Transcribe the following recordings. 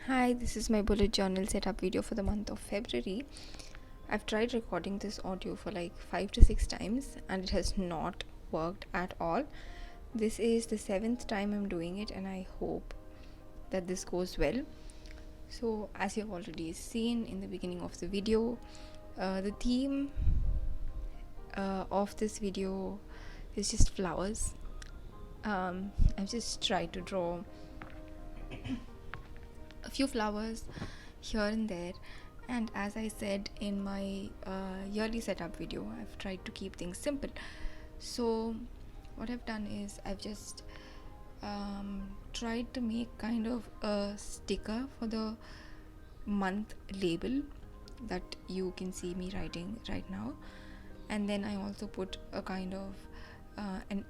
Hi, this is my bullet journal setup video for the month of February. I've tried recording this audio for like 5 to 6 times and it has not worked at all. This is the 7th time I'm doing it and I hope that this goes well. So, as you've already seen in the beginning of the video, the theme of this video is just flowers. I've just tried to draw a few flowers here and there, and as I said in my yearly setup video, I've tried to keep things simple. So what I've done is I've just tried to make kind of a sticker for the month label that you can see me writing right now, and then I also put a kind of an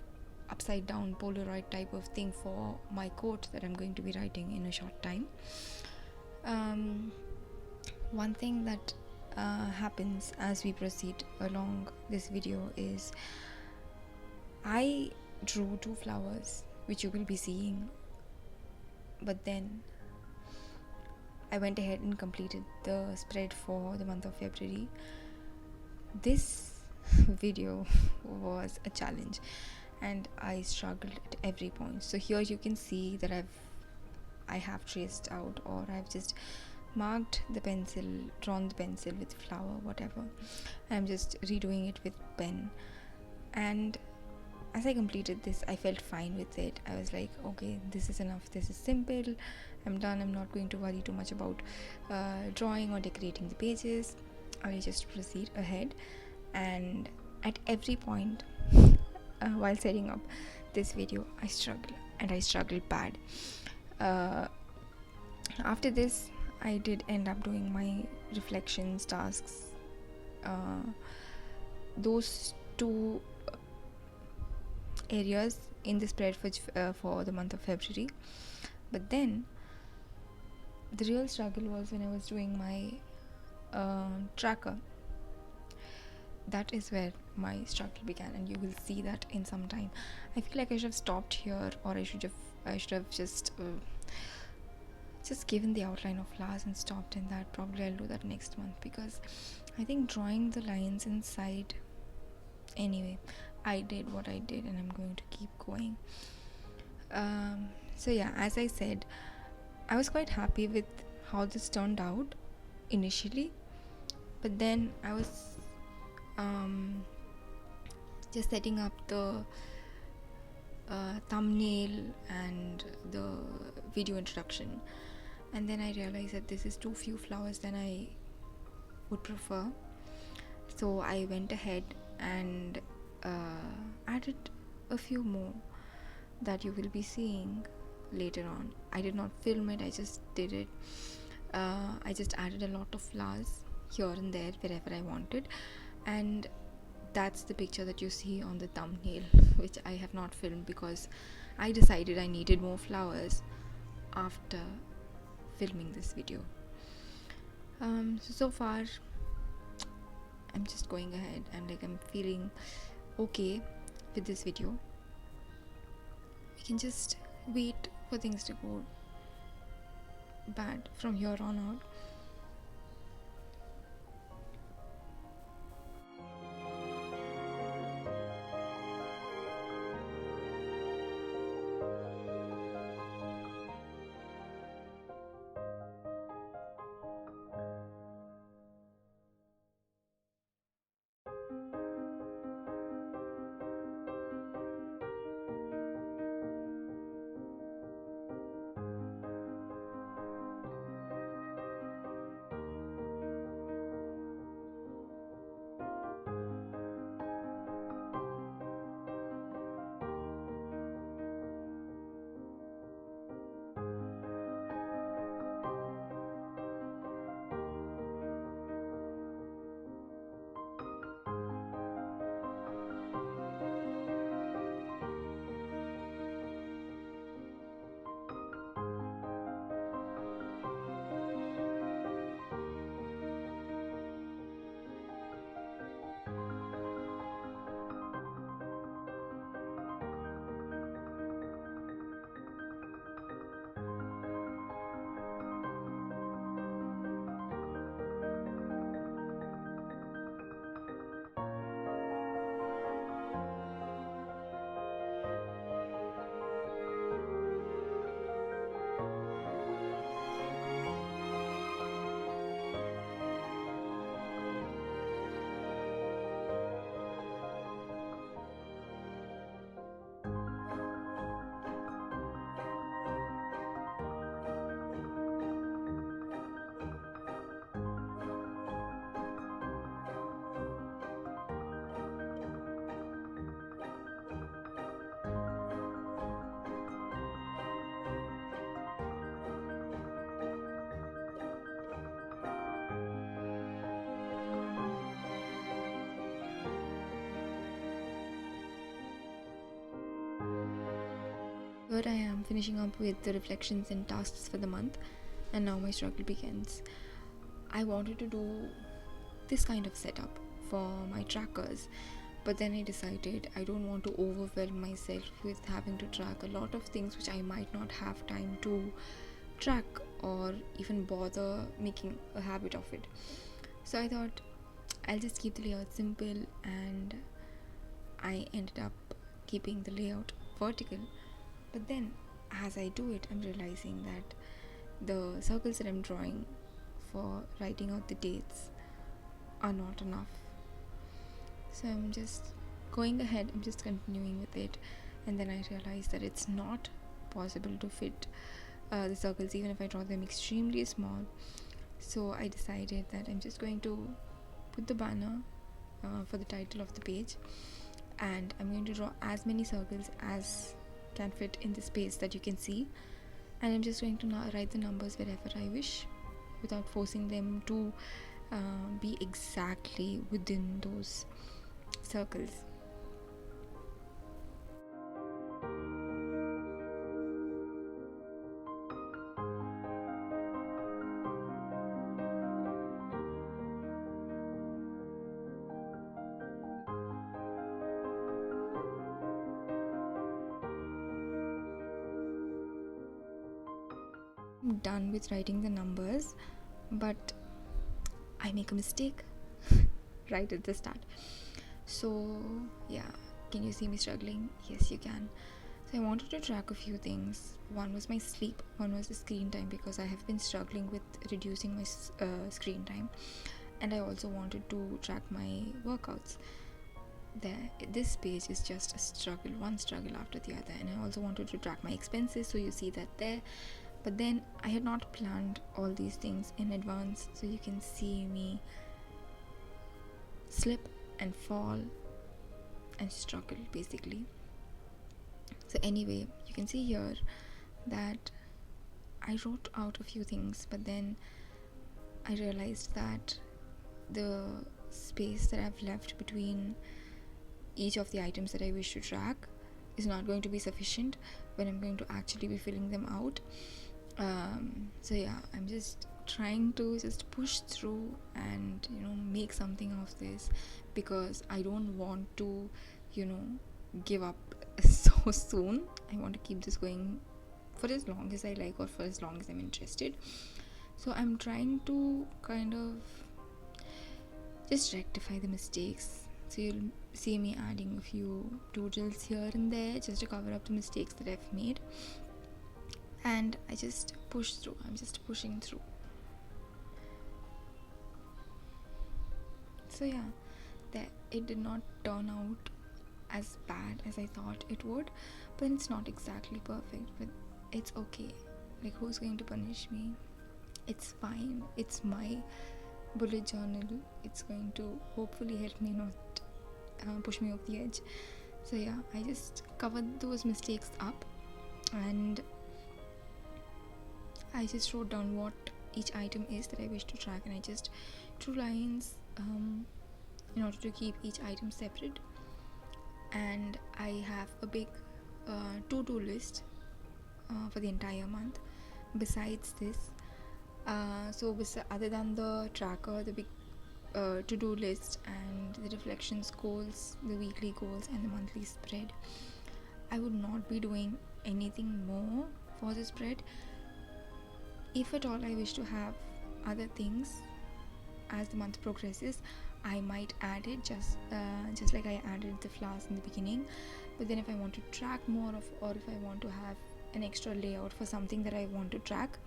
upside down Polaroid type of thing for my quote that I'm going to be writing in a short time. One thing that happens as we proceed along this video is I drew two flowers which you will be seeing, but then I went ahead and completed the spread for the month of February. This video was a challenge and I struggled at every point. So here you can see that I have traced out, or I've just marked the pencil, drawn the pencil with flower, whatever. I'm just redoing it with pen. And as I completed this, I felt fine with it. I was like, okay, this is enough. This is simple. I'm done. I'm not going to worry too much about drawing or decorating the pages. I'll just proceed ahead. And at every point, while setting up this video, I struggled, and I struggled bad. After this, I did end up doing my reflections tasks. Those two areas in the spread for the month of February. But then the real struggle was when I was doing my tracker. That is where my struggle began, and you will see that in some time. I feel like I should have stopped here, or I should have just given the outline of flowers and stopped in that. Probably I'll do that next month, because I think drawing the lines inside, anyway, I did what I did and I'm going to keep going. So yeah, as I said, I was quite happy with how this turned out initially, but then I was just setting up the thumbnail and the video introduction, and then I realized that this is too few flowers than I would prefer. So I went ahead and added a few more that you will be seeing later on. I did not film it, I just did it. I just added a lot of flowers here and there wherever I wanted, and that's the picture that you see on the thumbnail, which I have not filmed because I decided I needed more flowers after filming this video. So far I'm just going ahead and I'm feeling okay with this video. We can just wait for things to go bad from here on out. Here I am finishing up with the reflections and tasks for the month, and now my struggle begins. I wanted to do this kind of setup for my trackers, but then I decided I don't want to overwhelm myself with having to track a lot of things which I might not have time to track or even bother making a habit of it. So I thought I'll just keep the layout simple, and I ended up keeping the layout vertical. But then as I do it, I'm realizing that the circles that I'm drawing for writing out the dates are not enough. So I'm just going ahead, I'm just continuing with it, and then I realized that it's not possible to fit the circles even if I draw them extremely small. So I decided that I'm just going to put the banner for the title of the page, and I'm going to draw as many circles as can fit in the space that you can see, and I'm just going to write the numbers wherever I wish without forcing them to be exactly within those circles. I'm done with writing the numbers, but I make a mistake right at the start. So yeah, can you see me struggling? Yes, you can. So I wanted to track a few things. One was my sleep, one was the screen time, because I have been struggling with reducing my screen time, and I also wanted to track my workouts. This page is just a struggle, one struggle after the other, and I also wanted to track my expenses, so you see that there. But then I had not planned all these things in advance, so you can see me slip and fall and struggle basically. So anyway, you can see here that I wrote out a few things, but then I realized that the space that I've left between each of the items that I wish to track is not going to be sufficient when I'm going to actually be filling them out. So yeah, I'm just trying to just push through and make something of this, because I don't want to give up so soon. I want to keep this going for as long as I like, or for as long as I'm interested. So I'm trying to kind of just rectify the mistakes. So you'll see me adding a few doodles here and there just to cover up the mistakes that I've made, and I just push through. I'm just pushing through. So yeah, that it did not turn out as bad as I thought it would, but it's not exactly perfect, but it's okay. Like, who's going to punish me? It's fine. It's my bullet journal. It's going to hopefully help me not push me off the edge. So yeah, I just covered those mistakes up, and I just wrote down what each item is that I wish to track, and I just drew lines in order to keep each item separate. And I have a big to-do list for the entire month besides this. Other than the tracker, the big to-do list and the reflections goals, the weekly goals and the monthly spread, I would not be doing anything more for the spread. If at all I wish to have other things as the month progresses, I might add it, just like I added the flowers in the beginning. But then if I want to track more of, or if I want to have an extra layout for something that I want to track,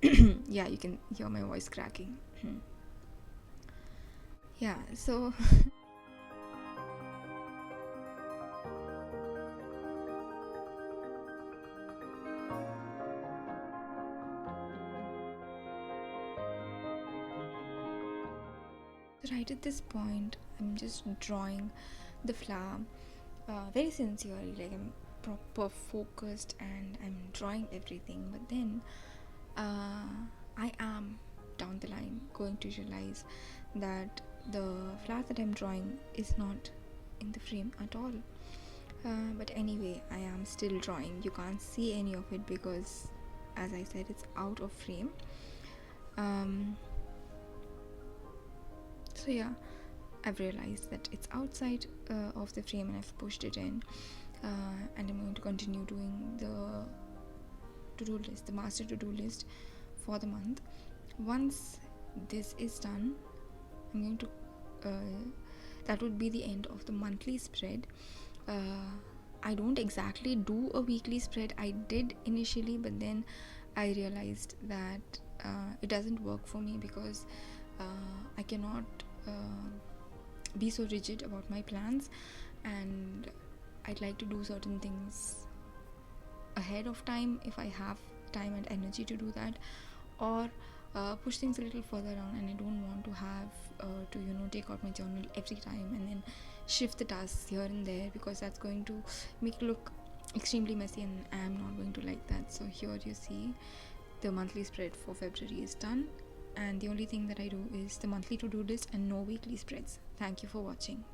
yeah, you can hear my voice cracking. Yeah, so right at this point, I'm just drawing the flower very sincerely, like I'm proper focused and I'm drawing everything. But then I am down the line going to realize that the flower that I'm drawing is not in the frame at all. But anyway, I I'm still drawing. You can't see any of it because, as I said, it's out of frame. So yeah, I've realized that it's outside of the frame and I've pushed it in, and I'm going to continue doing the to-do list, the master to-do list for the month. Once this is done, I'm going to that would be the end of the monthly spread. I don't exactly do a weekly spread. I did initially, but then I realized that it doesn't work for me because I cannot be so rigid about my plans, and I'd like to do certain things ahead of time if I have time and energy to do that, or push things a little further down, and I don't want to have to take out my journal every time and then shift the tasks here and there, because that's going to make it look extremely messy and I'm not going to like that. So here you see the monthly spread for February is done, and the only thing that I do is the monthly to-do list and no weekly spreads. Thank you for watching.